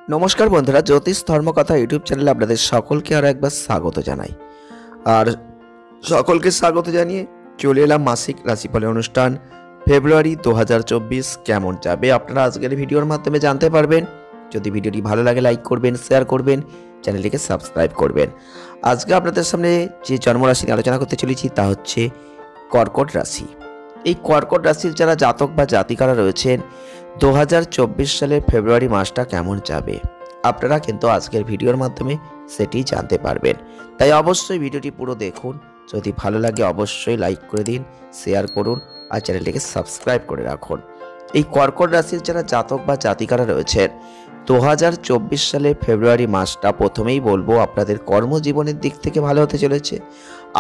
নমস্কার বন্ধুরা, জ্যোতিষ ধর্মকথা ইউটিউব চ্যানেলে আপনাদের সকলকে আরও একবার স্বাগত জানাই। আর সকলকে স্বাগত জানিয়ে চলে এলাম মাসিক রাশিফলের অনুষ্ঠান ফেব্রুয়ারি 2024 কেমন যাবে আপনারা আজকের ভিডিওর মাধ্যমে জানতে পারবেন। যদি ভিডিওটি ভালো লাগে লাইক করবেন, শেয়ার করবেন, চ্যানেলটিকে সাবস্ক্রাইব করবেন। আজকে আপনাদের সামনে যে জন্মরাশি নিয়ে আলোচনা করতে চলেছি তা হচ্ছে কর্কট রাশি। এই কর্কট রাশির যারা জাতক বা জাতিকারা রয়েছেন 2024 সালের ফেব্রুয়ারি মাসটা কেমন যাবে আপনারা কিন্তু আজকের ভিডিওর মাধ্যমে সেটি জানতে পারবেন। তাই অবশ্যই ভিডিওটি পুরো দেখুন। যদি ভালো লাগে অবশ্যই লাইক করে দিন, শেয়ার করুন আর চ্যানেলটিকে সাবস্ক্রাইব করে রাখুন। এই কর্কট রাশির যারা জাতক বা জাতিকারা রয়েছেন 2024 সালের ফেব্রুয়ারি মাসটা প্রথমেই বলবো আপনাদের কর্মজীবনের দিক থেকে ভালো হতে চলেছে।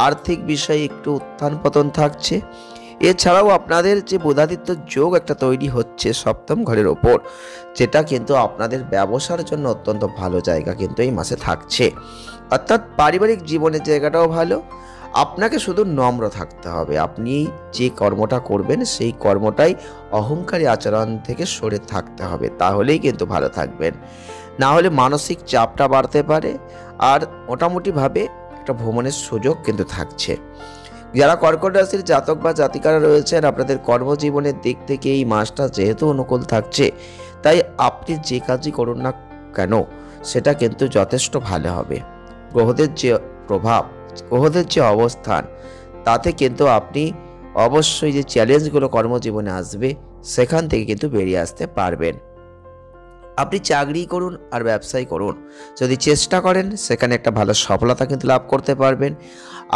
আর্থিক বিষয়ে একটু উত্থান পতন থাকছে। এছাড়াও আপনাদের যে বুধাদিত্য যোগ একটা তৈরি হচ্ছে সপ্তম ঘরের ওপর, যেটা কিন্তু আপনাদের ব্যবসার জন্য অত্যন্ত ভালো জায়গা কিন্তু এই মাসে থাকছে। অর্থাৎ পারিবারিক জীবনের জায়গাটাও ভালো। আপনাকে শুধু নম্র থাকতে হবে। আপনি যে কর্মটা করবেন সেই কর্মটাই অহংকারী আচরণ থেকে সরে থাকতে হবে, তাহলেই কিন্তু ভালো থাকবেন। না হলে মানসিক চাপটা বাড়তে পারে। আর মোটামুটিভাবে একটা ভ্রমণের সুযোগ কিন্তু থাকছে। যারা কর্কট রাশির জাতক বা জাতিকারা রয়েছেন আপনাদের কর্মজীবনের দিক থেকে এই মাসটা যেহেতু অনুকূল থাকছে, তাই আপনি যে কাজই করুন না কেন সেটা কিন্তু যথেষ্ট ভালো হবে। গ্রহদের যে প্রভাব, গ্রহদের যে অবস্থান, তাতে কিন্তু আপনি অবশ্যই যে চ্যালেঞ্জগুলো কর্মজীবনে আসবে সেখান থেকে কিন্তু বেরিয়ে আসতে পারবেন। আপনি চাকরি করুন আর ব্যবসায় করুন, যদি চেষ্টা করেন সেখানে একটা ভালো সফলতা কিন্তু লাভ করতে পারবেন।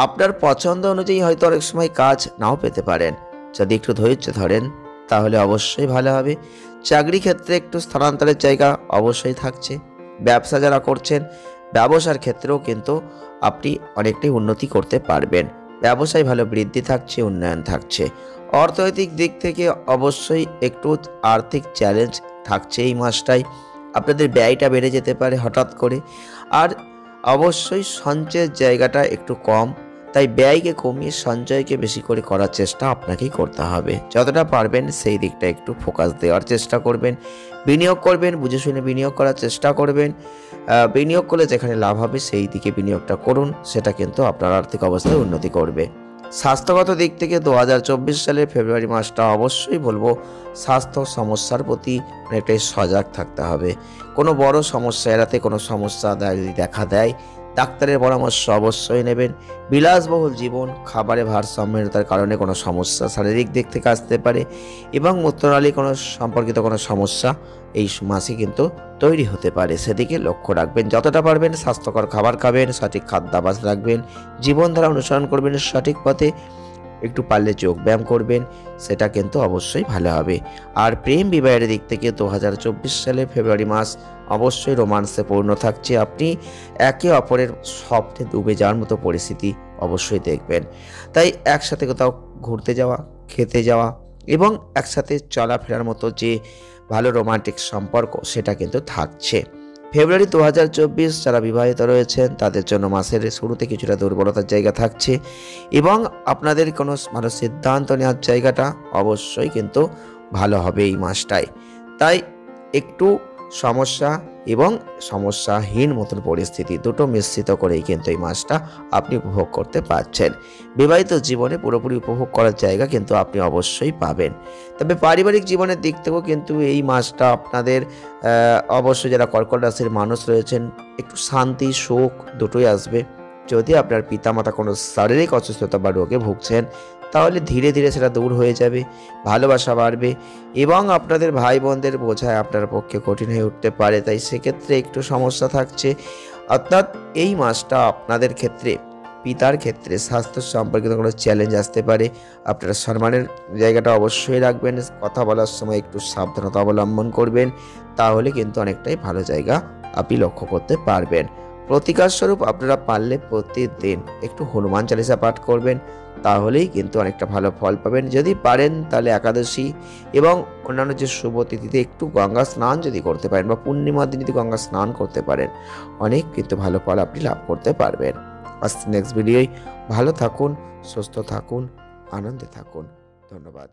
আপনার পছন্দ অনুযায়ী হয়তো অনেক সময় কাজ নাও পেতে পারেন। যদি একটু ধৈর্য ধরেন তাহলে অবশ্যই ভালো হবে। চাকরি ক্ষেত্রে একটু স্থানান্তরের জায়গা অবশ্যই থাকছে। ব্যবসা যারা করছেন ব্যবসার ক্ষেত্রেও কিন্তু আপনি অনেকটাই উন্নতি করতে পারবেন। ব্যবসায় ভালো বৃদ্ধি থাকছে, উন্নয়ন থাকছে। অর্থনৈতিক দিক থেকে অবশ্যই একটু আর্থিক চ্যালেঞ্জ থাকছে এই মাসটায়। আপনাদের ব্যয়টা বেড়ে যেতে পারে হঠাৎ করে। আর অবশ্যই সঞ্চয়ের জায়গাটা একটু কম, তাই ব্যয়কে কমিয়ে সঞ্চয়কে বেশি করে করার চেষ্টা আপনাকেই করতে হবে। যতটা পারবেন সেই দিকটা একটু ফোকাস দেওয়ার চেষ্টা করবেন। বিনিয়োগ করবেন, বুঝে শুনে বিনিয়োগ করার চেষ্টা করবেন। বিনিয়োগ করলে যেখানে লাভ হবে সেই দিকে বিনিয়োগটা করুন, সেটা কিন্তু আপনার আর্থিক অবস্থায় উন্নতি করবে। স্বাস্থ্যগত দিক থেকে 2024 সালের ফেব্রুয়ারি মাসটা অবশ্যই বলবো স্বাস্থ্য সমস্যার প্রতি অনেকটাই সজাগ থাকতে হবে। কোনো বড় সমস্যা এড়াতে, কোনো সমস্যা যদি দেখা দেয় ডাক্তারের পরামর্শ অবশ্যই নেবেন। বিলাসবহুল জীবন, খাবারে ভারসাম্যহীনতার কারণে কোনো সমস্যা শারীরিক দিক থেকে আসতে পারে এবং মূত্রনালী কোনো সম্পর্কিত কোনো সমস্যা এই মাসে কিন্তু তৈরি হতে পারে, সেদিকে লক্ষ্য রাখবেন। যতটা পারবেন স্বাস্থ্যকর খাবার খাবেন, সঠিক খাদ্যাভ্যাস রাখবেন, জীবনধারা অনুসরণ করবেন সঠিক পথে, একটু পারলে যোগ ব্যায়াম করবেন, সেটা কিন্তু অবশ্যই ভালো হবে। আর প্রেম বিবাহের দিক থেকে 2024 সালে ফেব্রুয়ারি মাস অবশ্যই রোমান্সে পূর্ণ থাকছে। আপনি একে অপরের স্বপ্নে ডুবে যাওয়ার মতো পরিস্থিতি অবশ্যই দেখবেন। তাই একসাথে কোথাও ঘুরতে যাওয়া, খেতে যাওয়া এবং একসাথে চলাফেরার মতো যে ভালো রোমান্টিক সম্পর্ক সেটা কিন্তু থাকছে। ফেব্রুয়ারি 2024 যারা বিবাহিত রয়েছেন তাদের জন্য মাসের শুরুতে কিছুটা দুর্বলতার জায়গা থাকছে এবং আপনাদের কোনো ভালো সিদ্ধান্ত নেওয়ার জায়গাটা অবশ্যই কিন্তু ভালো হবে এই মাসটায়। তাই একটু সমস্যা এবং সমস্যাহীন মতন পরিস্থিতি দুটো মিশ্রিত করেই কিন্তু এই মাসটা আপনি উপভোগ করতে পারছেন। বিবাহিত জীবনে পুরোপুরি উপভোগ করার জায়গা কিন্তু আপনি অবশ্যই পাবেন। তবে পারিবারিক জীবনের দিক থেকেও কিন্তু এই মাসটা আপনাদের অবশ্যই যারা কর্কট রাশির মানুষ রয়েছেন একটু শান্তি সুখ দুটোই আসবে। যদি আপনার পিতামাতা কোনো শারীরিক অসুস্থতা বা রোগে ভুগছেন তাহলে ধীরে ধীরে সেটা দূর হয়ে যাবে, ভালোবাসা বাড়বে এবং আপনাদের ভাই বোনদের বোঝায় আপনার পক্ষে কঠিন হয়ে উঠতে পারে। তাই সেক্ষেত্রে একটু সমস্যা থাকছে। অর্থাৎ এই মাসটা আপনাদের ক্ষেত্রে পিতার ক্ষেত্রে স্বাস্থ্য সম্পর্কিত কোনো চ্যালেঞ্জ আসতে পারে। আপনারা সম্মানের জায়গাটা অবশ্যই রাখবেন। কথা বলার সময় একটু সাবধানতা অবলম্বন করবেন, তাহলে কিন্তু অনেকটাই ভালো জায়গা আপনি লক্ষ্য করতে পারবেন। প্রতিকার স্বরূপ আপনারা পারলে প্রতিদিন একটু হনুমান চালিসা পাঠ করবেন, তাহলেই কিন্তু অনেকটা ভালো ফল পাবেন। যদি পারেন তাহলে একাদশী এবং অন্যান্য যে শুভ তিথিতে একটু গঙ্গা স্নান যদি করতে পারেন বা পূর্ণিমার দিন যদি গঙ্গা স্নান করতে পারেন অনেক কিন্তু ভালো ফল আপনি লাভ করতে পারবেন। আজ নেক্সট ভিডিওয় ভালো থাকুন, সুস্থ থাকুন, আনন্দে থাকুন। ধন্যবাদ।